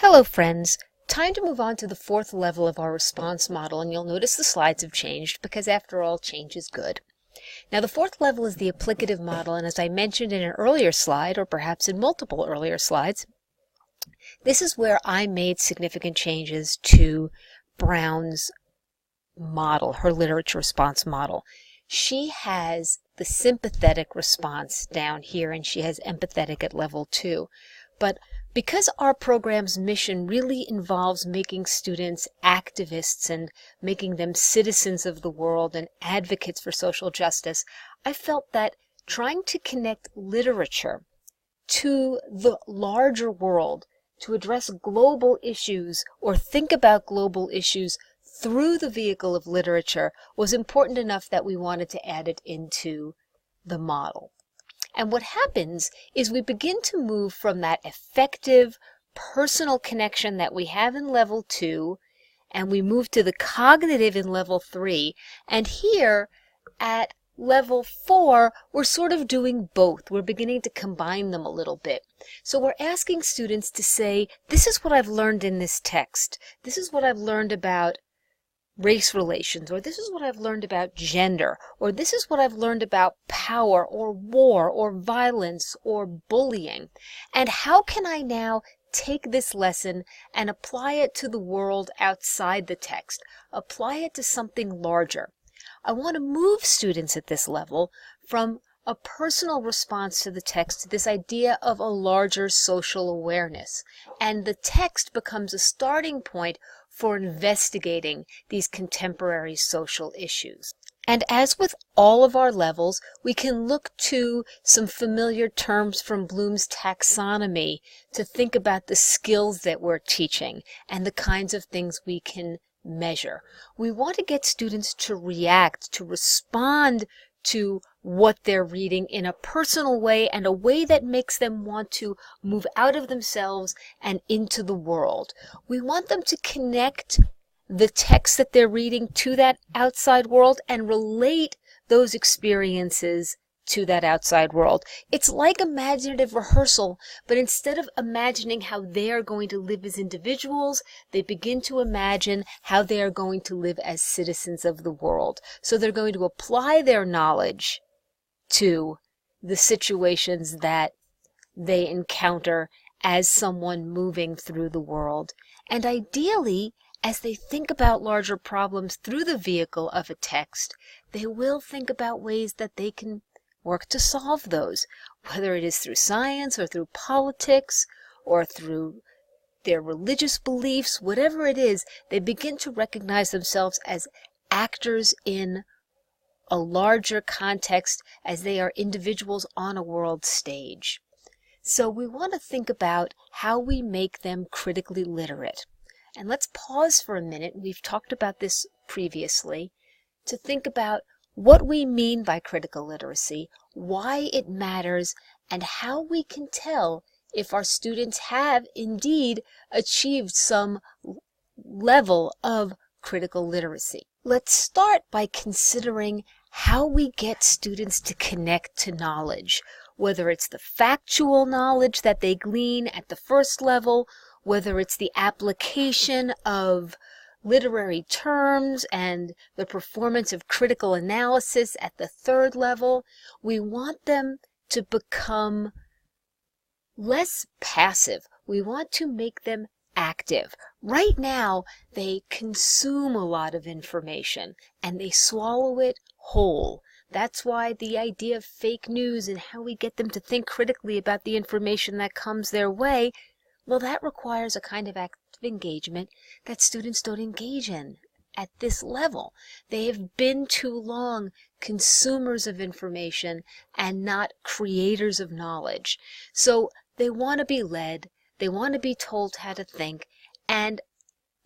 Hello friends, time to move on to the fourth level of our response model, and you'll notice the slides have changed because after all, change is good. Now the fourth level is the applicative model, and as I mentioned in an earlier slide, or perhaps in multiple earlier slides, this is where I made significant changes to Brown's model, her literature response model. She has the sympathetic response down here, and she has empathetic at level 2. But because our program's mission really involves making students activists and making them citizens of the world and advocates for social justice, I felt that trying to connect literature to the larger world, to address global issues or think about global issues through the vehicle of literature was important enough that we wanted to add it into the model. And what happens is we begin to move from that effective personal connection that we have in level 2, and we move to the cognitive in level 3. And here at level 4, we're sort of doing both. We're beginning to combine them a little bit. So we're asking students to say, this is what I've learned in this text. This is what I've learned about race relations, or this is what I've learned about gender, or this is what I've learned about power or war or violence or bullying. And how can I now take this lesson and apply it to the world outside the text, apply it to something larger? I want to move students at this level from a personal response to the text to this idea of a larger social awareness. And the text becomes a starting point for investigating these contemporary social issues. And as with all of our levels, we can look to some familiar terms from Bloom's taxonomy to think about the skills that we're teaching and the kinds of things we can measure. We want to get students to react, to respond to what they're reading in a personal way and a way that makes them want to move out of themselves and into the world. We want them to connect the text that they're reading to that outside world and relate those experiences to that outside world. It's like imaginative rehearsal, but instead of imagining how they are going to live as individuals, they begin to imagine how they are going to live as citizens of the world. So they're going to apply their knowledge to the situations that they encounter as someone moving through the world. And ideally, as they think about larger problems through the vehicle of a text, they will think about ways that they can work to solve those, whether it is through science or through politics or through their religious beliefs, whatever it is, they begin to recognize themselves as actors in a larger context as they are individuals on a world stage. So we want to think about how we make them critically literate. And let's pause for a minute, we've talked about this previously, to think about what we mean by critical literacy, why it matters, and how we can tell if our students have indeed achieved some level of critical literacy. Let's start by considering how we get students to connect to knowledge, whether it's the factual knowledge that they glean at the first level, whether it's the application of literary terms and the performance of critical analysis at the third level. We want them to become less passive. We want to make them active. Right now, they consume a lot of information and they swallow it whole. That's why the idea of fake news and how we get them to think critically about the information that comes their way, well, that requires a kind of active engagement that students don't engage in at this level. They have been too long consumers of information and not creators of knowledge. So they want to be led, they want to be told how to think, and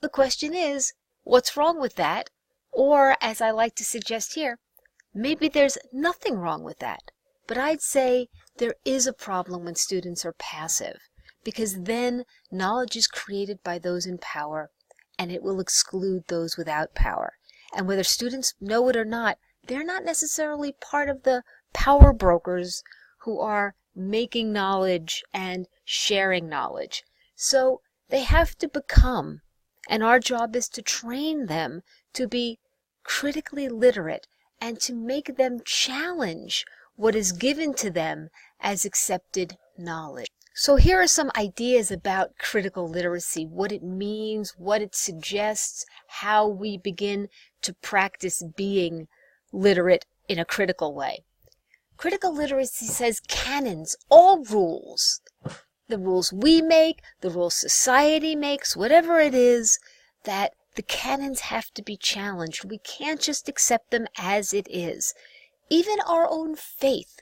the question is, what's wrong with that? Or, as I like to suggest here, maybe there's nothing wrong with that. But I'd say there is a problem when students are passive, because then knowledge is created by those in power, and it will exclude those without power. And whether students know it or not, they're not necessarily part of the power brokers who are making knowledge and sharing knowledge. So They have to become, and our job is to train them to be critically literate and to make them challenge what is given to them as accepted knowledge. So here are some ideas about critical literacy, what it means, what it suggests, how we begin to practice being literate in a critical way. Critical literacy says canons, all rules, the rules we make, the rules society makes, whatever it is, that the canons have to be challenged. We can't just accept them as it is. Even our own faith,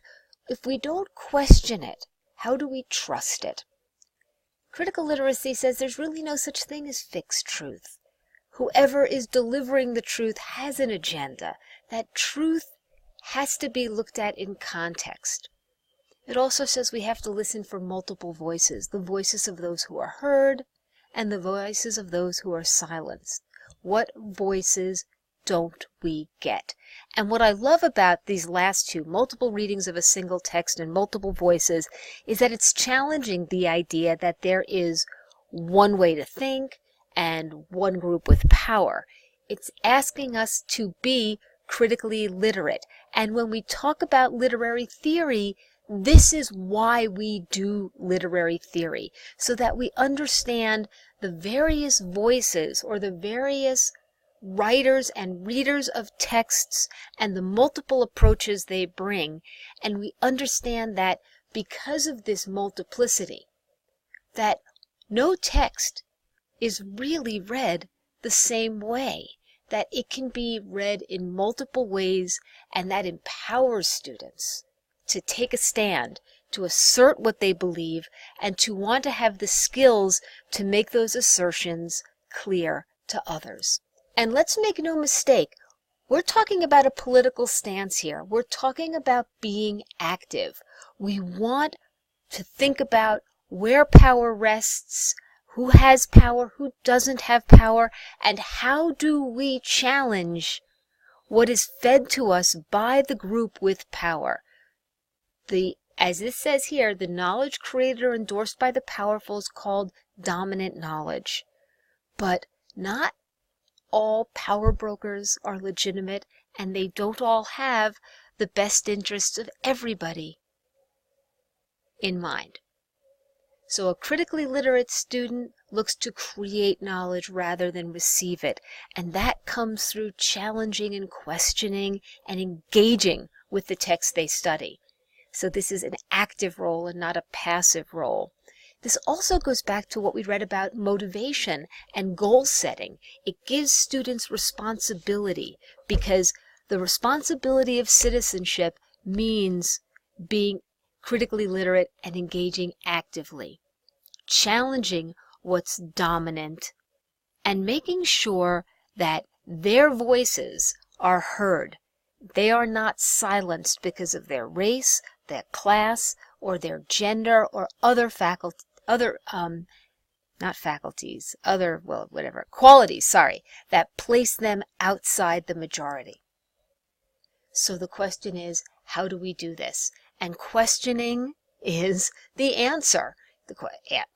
if we don't question it, how do we trust it? Critical literacy says there's really no such thing as fixed truth. Whoever is delivering the truth has an agenda. That truth has to be looked at in context. It also says we have to listen for multiple voices, the voices of those who are heard and the voices of those who are silenced. What voices don't we get? And what I love about these last two, multiple readings of a single text and multiple voices, is that it's challenging the idea that there is one way to think and one group with power. It's asking us to be critically literate. And when we talk about literary theory, this is why we do literary theory, so that we understand the various voices or the various writers and readers of texts and the multiple approaches they bring, and we understand that because of this multiplicity, that no text is really read the same way, that it can be read in multiple ways, and that empowers students to take a stand, to assert what they believe, and to want to have the skills to make those assertions clear to others. And let's make no mistake, we're talking about a political stance here. We're talking about being active. We want to think about where power rests, who has power, who doesn't have power, and how do we challenge what is fed to us by the group with power. As it says here, the knowledge created or endorsed by the powerful is called dominant knowledge. But not all power brokers are legitimate, and they don't all have the best interests of everybody in mind. So a critically literate student looks to create knowledge rather than receive it, and that comes through challenging and questioning and engaging with the text they study. So this is an active role and not a passive role. This also goes back to what we read about motivation and goal setting. It gives students responsibility, because the responsibility of citizenship means being critically literate and engaging actively, challenging what's dominant, and making sure that their voices are heard. They are not silenced because of their race, their class, or their gender, or other qualities, that place them outside the majority. So the question is, how do we do this? And questioning is the answer. The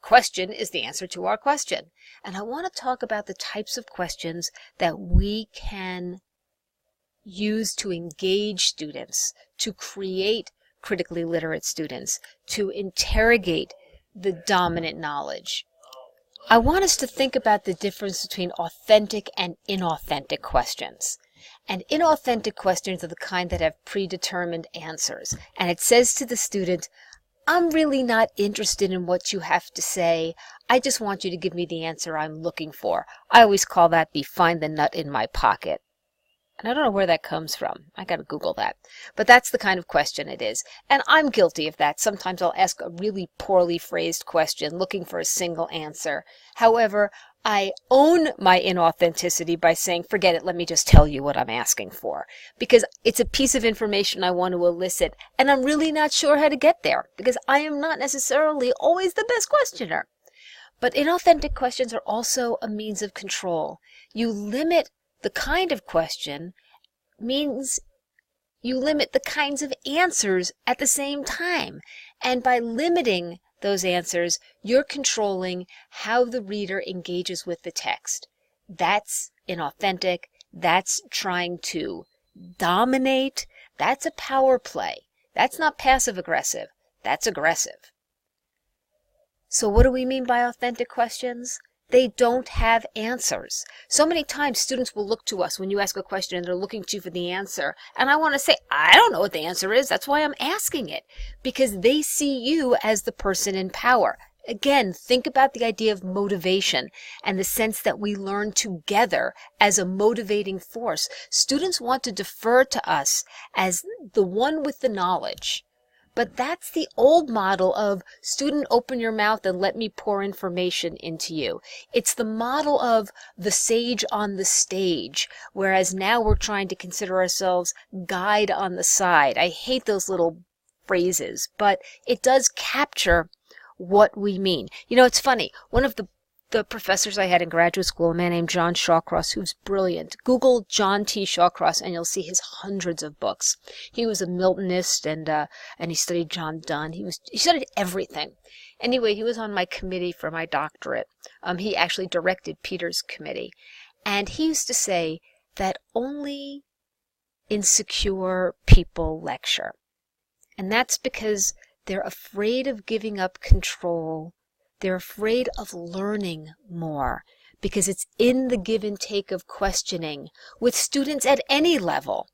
question is the answer to our question. And I want to talk about the types of questions that we can use to engage students, to create critically literate students, to interrogate the dominant knowledge. I want us to think about the difference between authentic and inauthentic questions. And inauthentic questions are the kind that have predetermined answers. And it says to the student, I'm really not interested in what you have to say. I just want you to give me the answer I'm looking for. I always call that the find the nut in my pocket. And I don't know where that comes from. I got to Google that. But that's the kind of question it is. And I'm guilty of that. Sometimes I'll ask a really poorly phrased question looking for a single answer. However, I own my inauthenticity by saying, forget it, let me just tell you what I'm asking for. Because it's a piece of information I want to elicit, and I'm really not sure how to get there, because I am not necessarily always the best questioner. But inauthentic questions are also a means of control. You limit the kind of question means you limit the kinds of answers at the same time. And by limiting those answers, you're controlling how the reader engages with the text. That's inauthentic. That's trying to dominate. That's a power play. That's not passive aggressive. That's aggressive. So what do we mean by authentic questions? They don't have answers. So many times students will look to us when you ask a question and they're looking to you for the answer. And I want to say, I don't know what the answer is. That's why I'm asking it. Because they see you as the person in power. Again, think about the idea of motivation and the sense that we learn together as a motivating force. Students want to defer to us as the one with the knowledge. But that's the old model of student, open your mouth and let me pour information into you. It's the model of the sage on the stage, whereas now we're trying to consider ourselves guide on the side. I hate those little phrases, but it does capture what we mean. You know, it's funny. One of the professors I had in graduate school, a man named John Shawcross, who's brilliant. Google John T. Shawcross and you'll see his hundreds of books. He was a Miltonist and he studied John Donne. He studied everything. Anyway, he was on my committee for my doctorate. He actually directed Peter's committee. And he used to say that only insecure people lecture. And that's because they're afraid of giving up control. They're afraid of learning more because it's in the give and take of questioning with students at any level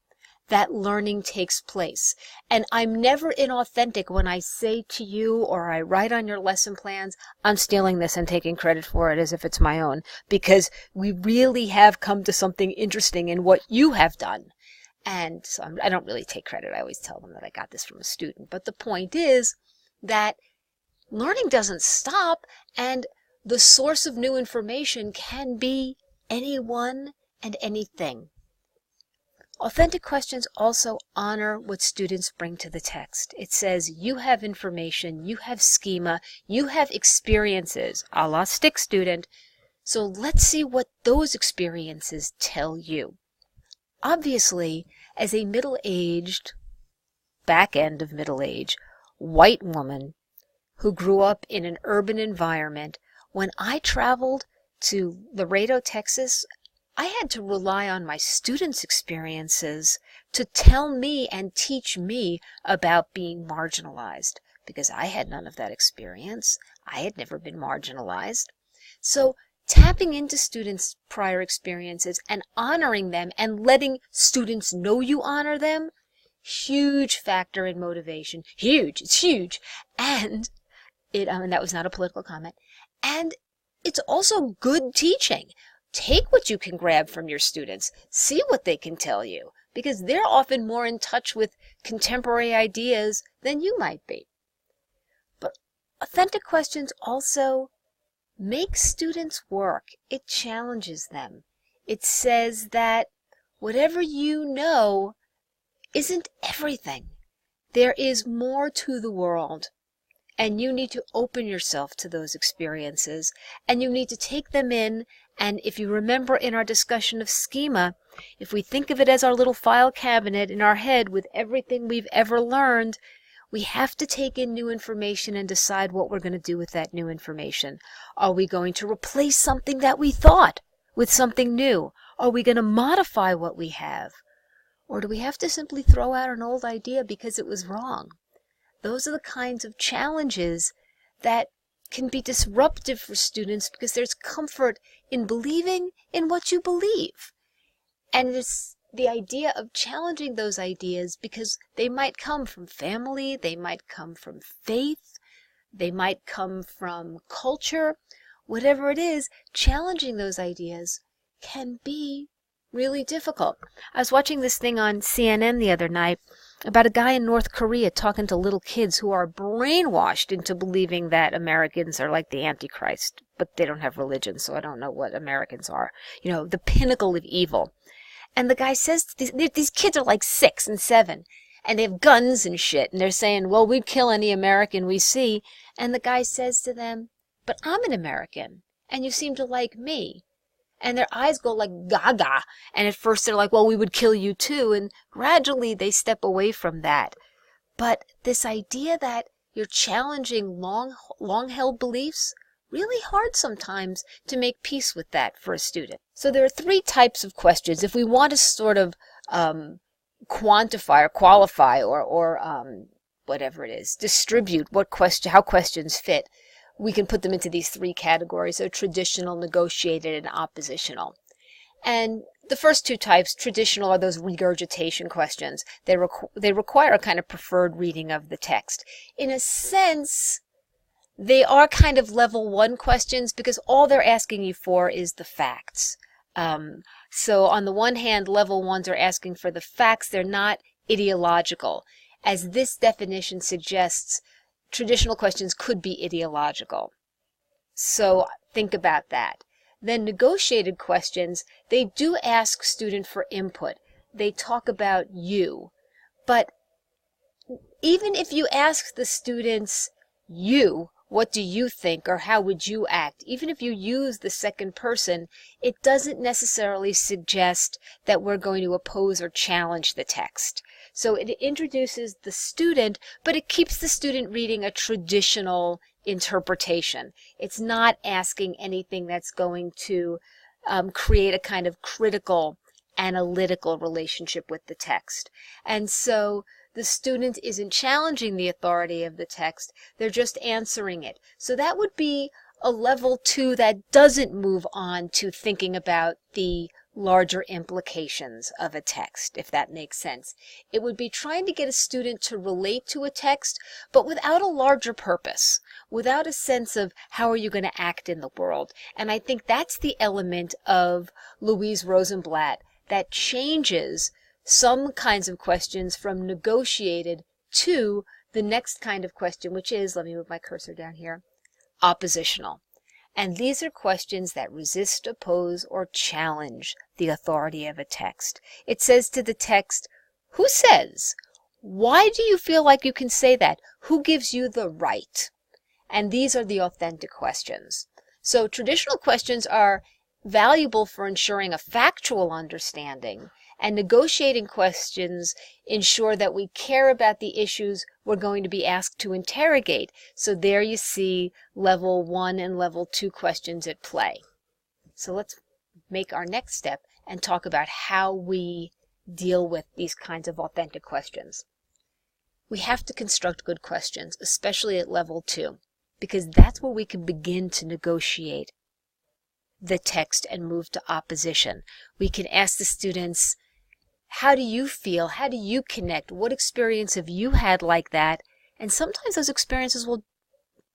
that learning takes place. And I'm never inauthentic when I say to you or I write on your lesson plans, I'm stealing this and taking credit for it as if it's my own, because we really have come to something interesting in what you have done. And so I don't really take credit. I always tell them that I got this from a student. But the point is that learning doesn't stop, and the source of new information can be anyone and anything. Authentic questions also honor what students bring to the text. It says you have information, you have schema, you have experiences, a la stick student, so let's see what those experiences tell you. Obviously, as a middle-aged, back end of middle age, white woman who grew up in an urban environment, when I traveled to Laredo, Texas, I had to rely on my students' experiences to tell me and teach me about being marginalized, because I had none of that experience. I had never been marginalized. So tapping into students' prior experiences and honoring them and letting students know you honor them, huge factor in motivation. Huge. It's huge. And that was not a political comment. And it's also good teaching. Take what you can grab from your students. See what they can tell you, because they're often more in touch with contemporary ideas than you might be. But authentic questions also make students work. It challenges them. It says that whatever you know isn't everything. There is more to the world. And you need to open yourself to those experiences, and you need to take them in. And if you remember in our discussion of schema, if we think of it as our little file cabinet in our head with everything we've ever learned, we have to take in new information and decide what we're going to do with that new information. Are we going to replace something that we thought with something new? Are we going to modify what we have? Or do we have to simply throw out an old idea because it was wrong? Those are the kinds of challenges that can be disruptive for students because there's comfort in believing in what you believe. And it's the idea of challenging those ideas because they might come from family, they might come from faith, they might come from culture. Whatever it is, challenging those ideas can be really difficult. I was watching this thing on CNN the other night about a guy in North Korea talking to little kids who are brainwashed into believing that Americans are like the Antichrist, but they don't have religion, so I don't know what Americans are. You know, the pinnacle of evil. And the guy says, these kids are like 6 and 7, and they have guns and shit, and they're saying, well, we'd kill any American we see. And the guy says to them, but I'm an American, and you seem to like me. And their eyes go like gaga. And at first they're like, well, we would kill you too. And gradually they step away from that. But this idea that You're challenging long-held beliefs. Really hard sometimes to make peace with that for a student. So there are three types of questions. If we want to sort of quantify or qualify or whatever it is, distribute how questions fit, we can put them into these three categories: so traditional, negotiated, and oppositional. And the first two types, traditional, are those regurgitation questions. They require a kind of preferred reading of the text. In a sense, they are kind of level 1 questions because all they're asking you for is the facts. So on the one hand, level 1s are asking for the facts. They're not ideological. As this definition suggests, traditional questions could be ideological. So think about that. Then negotiated questions, they do ask student for input. They talk about you. But even if you ask the students, what do you think, or how would you act? Even if you use the second person, it doesn't necessarily suggest that we're going to oppose or challenge the text. So it introduces the student, but it keeps the student reading a traditional interpretation. It's not asking anything that's going to create a kind of critical, analytical relationship with the text. And so the student isn't challenging the authority of the text, they're just answering it. So that would be a level 2 that doesn't move on to thinking about the larger implications of a text, if that makes sense. It would be trying to get a student to relate to a text, but without a larger purpose, without a sense of how are you going to act in the world. And I think that's the element of Louise Rosenblatt that changes some kinds of questions from negotiated to the next kind of question, which is, let me move my cursor down here, oppositional. And these are questions that resist, oppose, or challenge the authority of a text. It says to the text, who says? Why do you feel like you can say that? Who gives you the right? And these are the authentic questions. So traditional questions are valuable for ensuring a factual understanding, and negotiating questions ensure that we care about the issues we're going to be asked to interrogate. So there you see level 1 and level 2 questions at play. So let's make our next step and talk about how we deal with these kinds of authentic questions. We have to construct good questions, especially at level 2, because that's where we can begin to negotiate the text and move to opposition. We can ask the students, how do you feel? How do you connect? What experience have you had like that? And sometimes those experiences will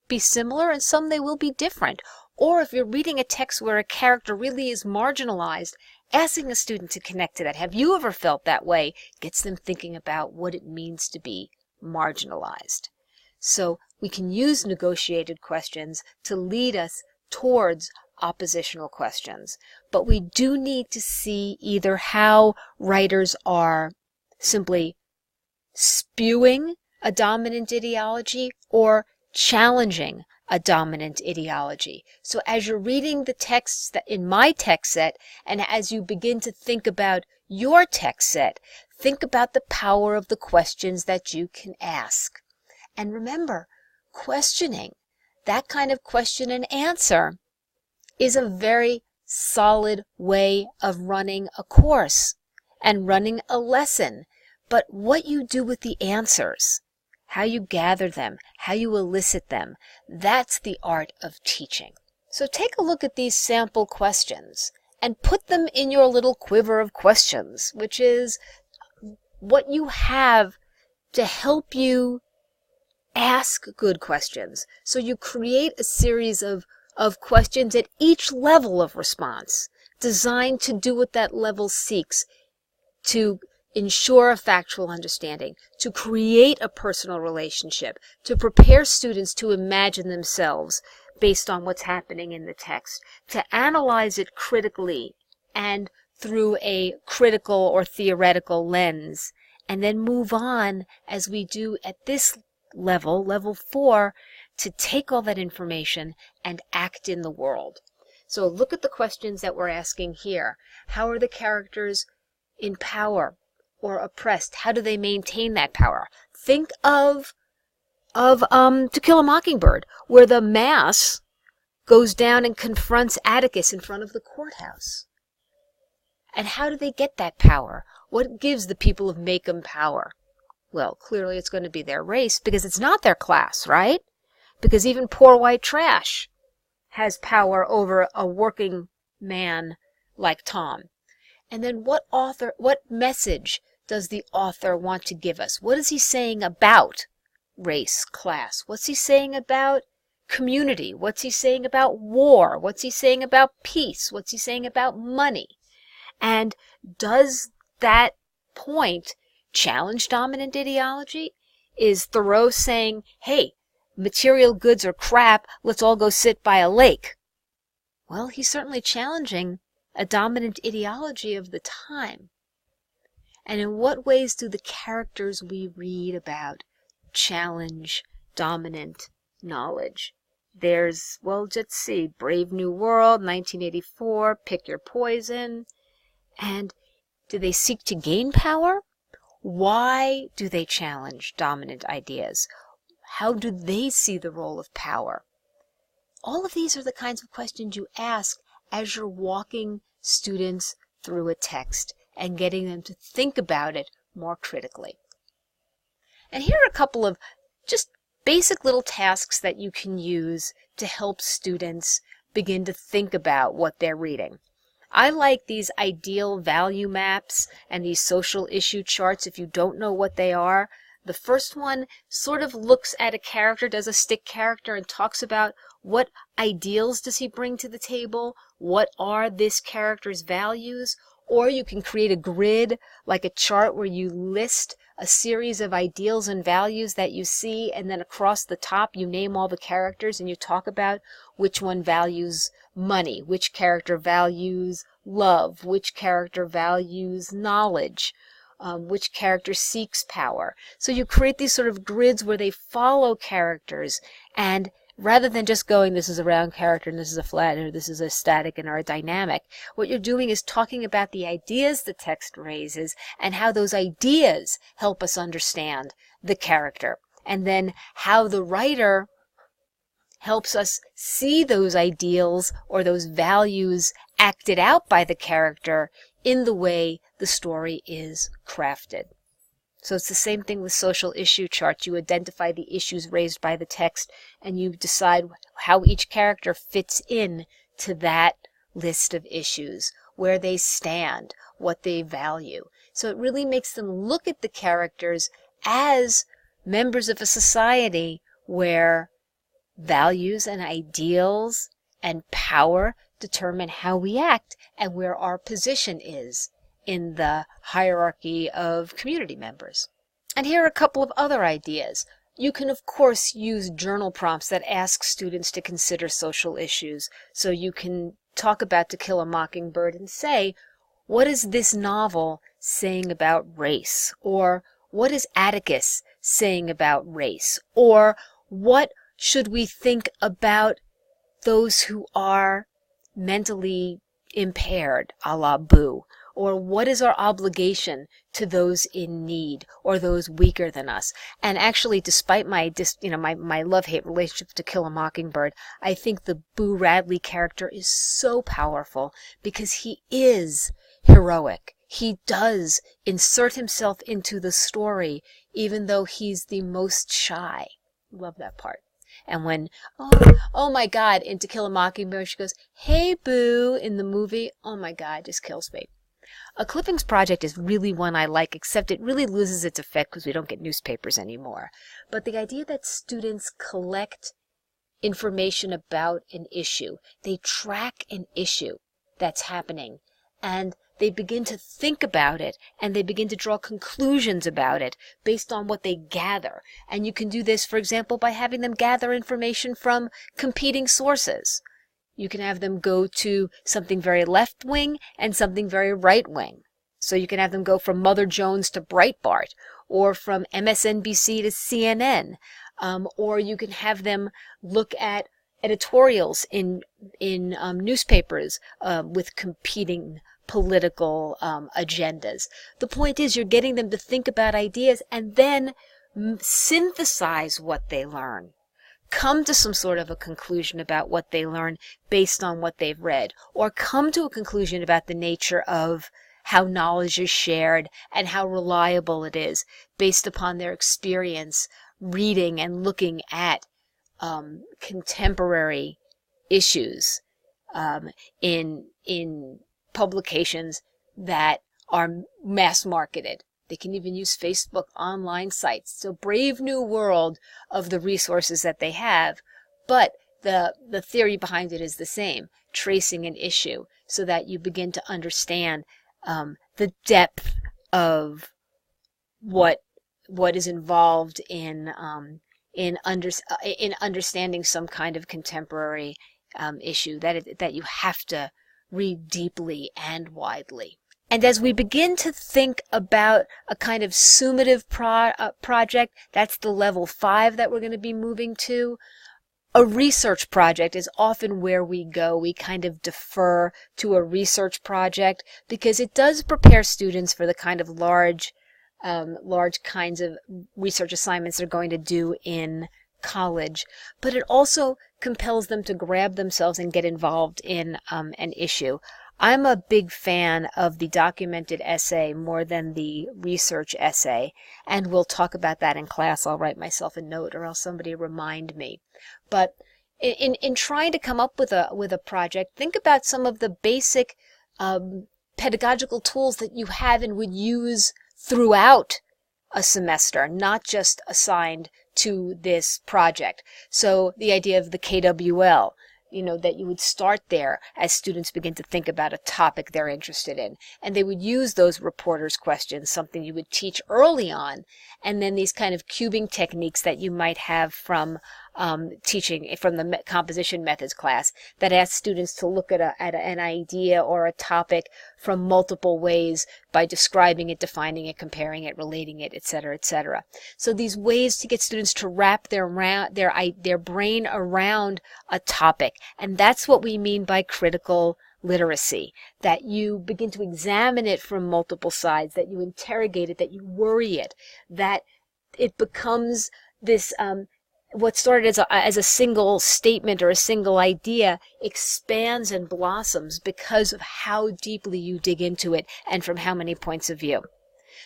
be similar and some they will be different. Or if you're reading a text where a character really is marginalized, asking a student to connect to that. Have you ever felt that way? Gets them thinking about what it means to be marginalized. So we can use negotiated questions to lead us towards oppositional questions. But we do need to see either how writers are simply spewing a dominant ideology or challenging a dominant ideology. So as you're reading the texts that in my text set, and as you begin to think about your text set, think about the power of the questions that you can ask. And remember, questioning, that kind of question and answer, is a very solid way of running a course and running a lesson. But what you do with the answers, how you gather them, how you elicit them, that's the art of teaching. So take a look at these sample questions and put them in your little quiver of questions, which is what you have to help you ask good questions. So you create a series of questions at each level of response, designed to do what that level seeks, to ensure a factual understanding, to create a personal relationship, to prepare students to imagine themselves based on what's happening in the text, to analyze it critically and through a critical or theoretical lens, and then move on, as we do at this level, level 4, to take all that information and act in the world. So look at the questions that we're asking here. How are the characters in power or oppressed? How do they maintain that power? Think of of To Kill a Mockingbird, where the mass goes down and confronts Atticus in front of the courthouse. And how do they get that power? What gives the people of Macomb power? Well, clearly it's going to be their race, because it's not their class, right? Because even poor white trash has power over a working man like Tom. And then what message does the author want to give us? What is he saying about race, class? What's he saying about community? What's he saying about war? What's he saying about peace? What's he saying about money? And does that point challenge dominant ideology? Is Thoreau saying, hey, material goods are crap, let's all go sit by a lake? Well, he's certainly challenging a dominant ideology of the time. And in what ways do the characters we read about challenge dominant knowledge? There's, well, let's see, Brave New World, 1984, Pick Your Poison. And do they seek to gain power? Why do they challenge dominant ideas? How do they see the role of power? All of these are the kinds of questions you ask as you're walking students through a text and getting them to think about it more critically. And here are a couple of just basic little tasks that you can use to help students begin to think about what they're reading. I like these ideal value maps and these social issue charts if you don't know what they are. The first one sort of looks at a character, does a stick character, and talks about what ideals does he bring to the table, what are this character's values. Or you can create a grid, like a chart where you list a series of ideals and values that you see, and then across the top you name all the characters and you talk about which one values money, which character values love, which character values knowledge, which character seeks power. So you create these sort of grids where they follow characters, and rather than just going, this is a round character and this is a flat or this is a static and or a dynamic, what you're doing is talking about the ideas the text raises and how those ideas help us understand the character, and then how the writer helps us see those ideals or those values acted out by the character in the way the story is crafted. So it's the same thing with social issue charts. You identify the issues raised by the text and you decide how each character fits in to that list of issues, where they stand, what they value. So it really makes them look at the characters as members of a society where values and ideals and power determine how we act and where our position is in the hierarchy of community members. And here are a couple of other ideas. You can, of course, use journal prompts that ask students to consider social issues. So you can talk about To Kill a Mockingbird and say, what is this novel saying about race? Or what is Atticus saying about race? Or what should we think about those who are mentally impaired, a la Boo? Or what is our obligation to those in need or those weaker than us? And actually, despite my love-hate relationship to Kill a Mockingbird, I think the Boo Radley character is so powerful because he is heroic. He does insert himself into the story even though he's the most shy. Love that part. And when, oh my God, in To Kill a Mockingbird, she goes, hey Boo, in the movie, oh my God, just kills me. A clippings project is really one I like, except it really loses its effect because we don't get newspapers anymore. But the idea that students collect information about an issue, they track an issue that's happening, and they begin to think about it, and they begin to draw conclusions about it based on what they gather. And you can do this, for example, by having them gather information from competing sources. You can have them go to something very left-wing and something very right-wing. So you can have them go from Mother Jones to Breitbart, or from MSNBC to CNN, or you can have them look at editorials in newspapers with competing political agendas. The point is you're getting them to think about ideas and then synthesize what they learn, come to some sort of a conclusion about what they learn based on what they've read, or come to a conclusion about the nature of how knowledge is shared and how reliable it is based upon their experience reading and looking at contemporary issues in publications that are mass marketed. They can even use Facebook online sites. It's a brave new world of the resources that they have, but the theory behind it is the same, tracing an issue so that you begin to understand the depth of what is involved in understanding some kind of contemporary issue that you have to read deeply and widely. And as we begin to think about a kind of summative project, that's the level 5 that we're going to be moving to. A research project is often where we go. We kind of defer to a research project because it does prepare students for the kind of large kinds of research assignments they're going to do in college, but it also compels them to grab themselves and get involved in an issue. I'm a big fan of the documented essay more than the research essay, and we'll talk about that in class. I'll write myself a note or else somebody remind me. But in trying to come up with a project, think about some of the basic pedagogical tools that you have and would use throughout a semester, not just assigned to this project. So the idea of the KWL, that you would start there as students begin to think about a topic they're interested in. And they would use those reporter's questions, something you would teach early on, and then these kind of cubing techniques that you might have from teaching from the composition methods class that asks students to look at an idea or a topic from multiple ways by describing it, defining it, comparing it, relating it, etc., etc. So these ways to get students to wrap their brain around a topic, and that's what we mean by critical literacy, that you begin to examine it from multiple sides, that you interrogate it, that you worry it, that it becomes this what started as a single statement or a single idea expands and blossoms because of how deeply you dig into it and from how many points of view.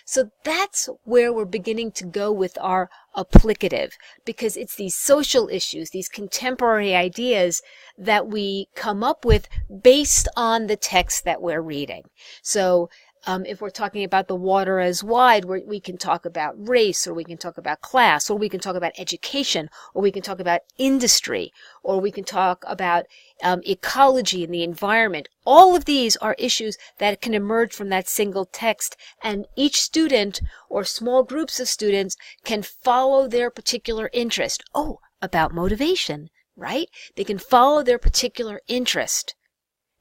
So that's where we're beginning to go with our applicative, because it's these social issues, these contemporary ideas that we come up with based on the text that we're reading. So if we're talking about the water as wide, we can talk about race, or we can talk about class, or we can talk about education, or we can talk about industry, or we can talk about ecology and the environment. All of these are issues that can emerge from that single text, and each student or small groups of students can follow their particular interest. Oh, about motivation, right? They can follow their particular interest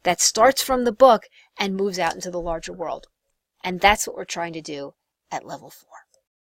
that starts from the book and moves out into the larger world. And that's what we're trying to do at level 4.